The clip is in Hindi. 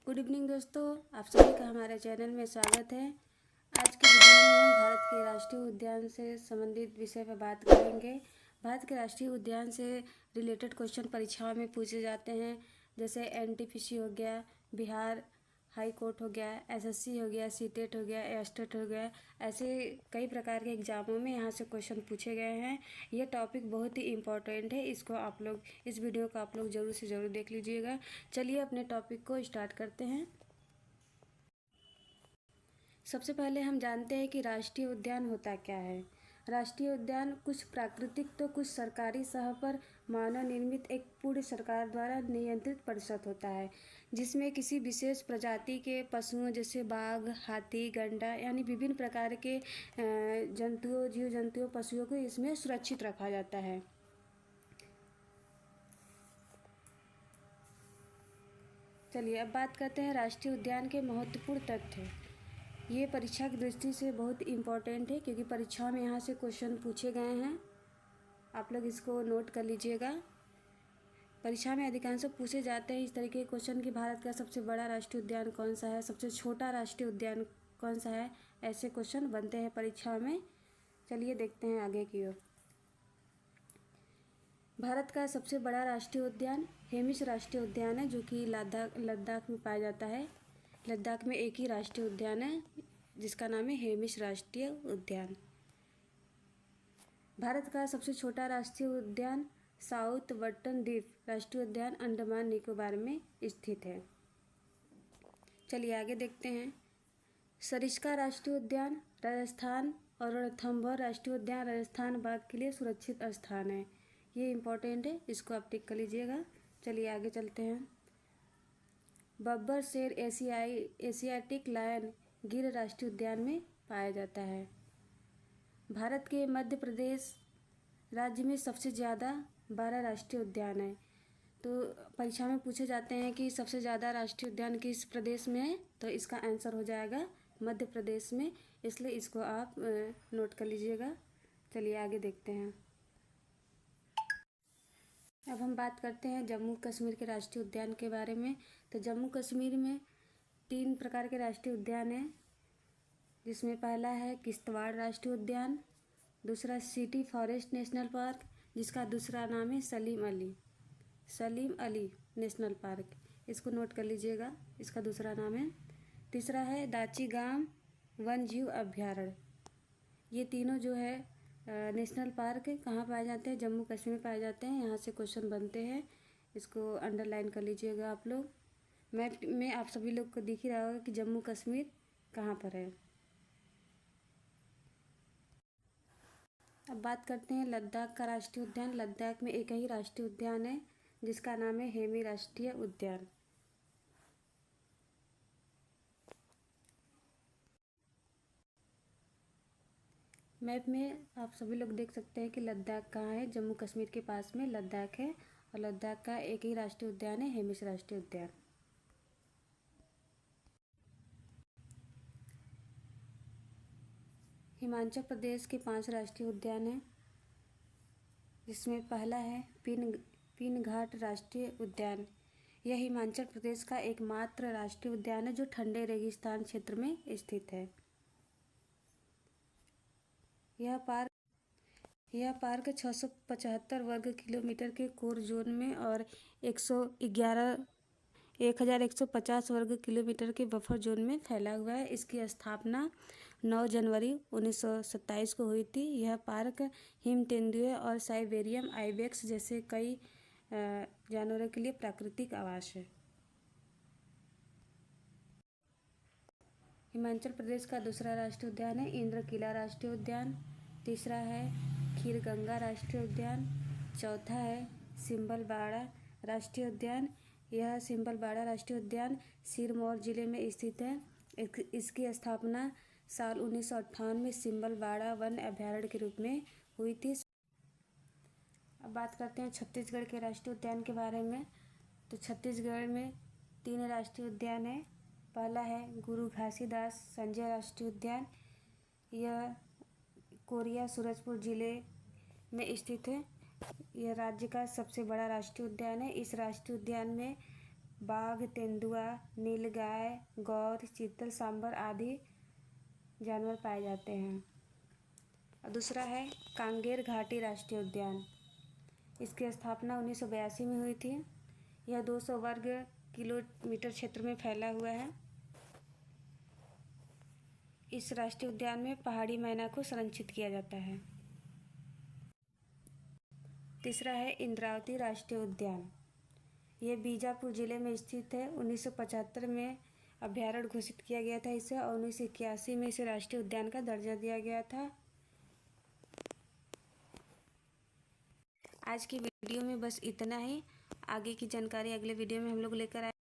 गुड इवनिंग दोस्तों, आप सभी का हमारे चैनल में स्वागत है। आज के वीडियो में हम भारत के राष्ट्रीय उद्यान से संबंधित विषय पर बात करेंगे। भारत के राष्ट्रीय उद्यान से रिलेटेड क्वेश्चन परीक्षाओं में पूछे जाते हैं, जैसे एनटीपीसी हो गया, बिहार हाई कोर्ट हो गया, एसएससी हो गया, सीटेट हो गया, एस्टेट हो गया। ऐसे कई प्रकार के एग्जामों में यहाँ से क्वेश्चन पूछे गए हैं। ये टॉपिक बहुत ही इम्पोर्टेंट है, इसको आप लोग इस वीडियो को आप लोग ज़रूर से ज़रूर देख लीजिएगा। चलिए अपने टॉपिक को स्टार्ट करते हैं। सबसे पहले हम जानते हैं कि राष्ट्रीय उद्यान होता क्या है। राष्ट्रीय उद्यान कुछ प्राकृतिक तो कुछ सरकारी सह पर मानव निर्मित एक पूर्ण सरकार द्वारा नियंत्रित परिषद होता है, जिसमें किसी विशेष प्रजाति के पशुओं जैसे बाघ, हाथी, गंडा यानी विभिन्न प्रकार के जंतुओं, जीव जंतुओं, पशुओं को इसमें सुरक्षित रखा जाता है। चलिए अब बात करते हैं राष्ट्रीय उद्यान के महत्वपूर्ण तथ्य। ये परीक्षा की दृष्टि से बहुत इम्पोर्टेंट है, क्योंकि परीक्षा में यहाँ से क्वेश्चन पूछे गए हैं। आप लोग इसको नोट कर लीजिएगा। परीक्षा में अधिकांश पूछे जाते हैं इस तरीके के क्वेश्चन कि भारत का सबसे बड़ा राष्ट्रीय उद्यान कौन सा है, सबसे छोटा राष्ट्रीय उद्यान कौन सा है। ऐसे क्वेश्चन बनते हैं परीक्षा में। चलिए देखते हैं आगे की ओर। भारत का सबसे बड़ा राष्ट्रीय उद्यान हेमिश राष्ट्रीय उद्यान है, जो कि लद्दाख में पाया जाता है। लद्दाख में एक ही राष्ट्रीय उद्यान है जिसका नाम है हेमिश राष्ट्रीय उद्यान। भारत का सबसे छोटा राष्ट्रीय उद्यान साउथ बटन द्वीप राष्ट्रीय उद्यान अंडमान निकोबार में स्थित है। चलिए आगे देखते हैं। सरिस्का राष्ट्रीय उद्यान राजस्थान और रणथंभौर राष्ट्रीय उद्यान राजस्थान बाघ के लिए सुरक्षित स्थान है। ये इम्पोर्टेंट है, इसको आप टिक कर लीजिएगा। चलिए आगे चलते हैं। बब्बर शेर एशियाटिक लायन गिर राष्ट्रीय उद्यान में पाया जाता है। भारत के मध्य प्रदेश राज्य में सबसे ज़्यादा 12 राष्ट्रीय उद्यान है। तो परीक्षा में पूछे जाते हैं कि सबसे ज़्यादा राष्ट्रीय उद्यान किस प्रदेश में है, तो इसका आंसर हो जाएगा मध्य प्रदेश में, इसलिए इसको आप नोट कर लीजिएगा। चलिए आगे देखते हैं। अब हम बात करते हैं जम्मू कश्मीर के राष्ट्रीय उद्यान के बारे में। तो जम्मू कश्मीर में 3 प्रकार के राष्ट्रीय उद्यान हैं, जिसमें पहला है किश्तवाड़ राष्ट्रीय उद्यान, दूसरा सिटी फॉरेस्ट नेशनल पार्क, जिसका दूसरा नाम है सलीम अली नेशनल पार्क। इसको नोट कर लीजिएगा, इसका दूसरा नाम है। तीसरा है दाची-गाम वन जीव अभ्यारण्य। ये तीनों जो है नेशनल पार्क कहाँ पाए जाते हैं, जम्मू कश्मीर में पाए जाते हैं। यहाँ से क्वेश्चन बनते हैं, इसको अंडरलाइन कर लीजिएगा आप लोग। मैप में आप सभी लोग को दिख ही रहा होगा कि जम्मू कश्मीर कहाँ पर है। अब बात करते हैं लद्दाख का राष्ट्रीय उद्यान। लद्दाख में एक ही राष्ट्रीय उद्यान है जिसका नाम है हेमी राष्ट्रीय उद्यान। मैप में आप सभी लोग देख सकते हैं कि लद्दाख कहाँ है। जम्मू कश्मीर के पास में लद्दाख है, और लद्दाख का एक ही राष्ट्रीय उद्यान है हेमिश राष्ट्रीय उद्यान। हिमाचल प्रदेश के 5 राष्ट्रीय उद्यान हैं, जिसमें पहला है पीनघाट राष्ट्रीय उद्यान। यह हिमाचल प्रदेश का एकमात्र राष्ट्रीय उद्यान है जो ठंडे रेगिस्तान क्षेत्र में स्थित है। यह पार्क 675 वर्ग किलोमीटर के कोर जोन में और 1150 वर्ग किलोमीटर के बफर जोन में फैला हुआ है। इसकी स्थापना 9 जनवरी 1927 को हुई थी। यह पार्क हिम तेंदुए और साइबेरियन आइबेक्स जैसे कई जानवरों के लिए प्राकृतिक आवास है। हिमाचल प्रदेश का दूसरा राष्ट्रीय उद्यान है इंद्रकिला राष्ट्रीय उद्यान। तीसरा है खीरगंगा राष्ट्रीय उद्यान। चौथा है सिंबलबाड़ा राष्ट्रीय उद्यान। यह सिंबलबाड़ा राष्ट्रीय उद्यान सिरमौर जिले में स्थित है। इसकी स्थापना साल 1958 में सिंबलबाड़ा वन अभयारण्य के रूप में हुई थी। अब बात करते हैं छत्तीसगढ़ के राष्ट्रीय उद्यान के बारे में। तो छत्तीसगढ़ में 3 राष्ट्रीय उद्यान हैं। पहला है गुरु घासीदास संजय राष्ट्रीय उद्यान। यह कोरिया सूरजपुर जिले में स्थित है। यह राज्य का सबसे बड़ा राष्ट्रीय उद्यान है। इस राष्ट्रीय उद्यान में बाघ, तेंदुआ, नीलगाय, गौर, चीतल, सांभर आदि जानवर पाए जाते हैं। और दूसरा है कांगेर घाटी राष्ट्रीय उद्यान। इसकी स्थापना 1982 में हुई थी। यह 200 वर्ग किलोमीटर क्षेत्र में फैला हुआ है। इस राष्ट्रीय उद्यान में पहाड़ी मैना को संरक्षित किया जाता है। तीसरा है इंद्रावती राष्ट्रीय उद्यान। यह बीजापुर जिले में स्थित है। 1975 में अभ्यारण्य घोषित किया गया था इसे, और 1981 में इसे राष्ट्रीय उद्यान का दर्जा दिया गया था। आज की वीडियो में बस इतना ही। आगे की जानकारी अगले वीडियो में हम लोग लेकर आए।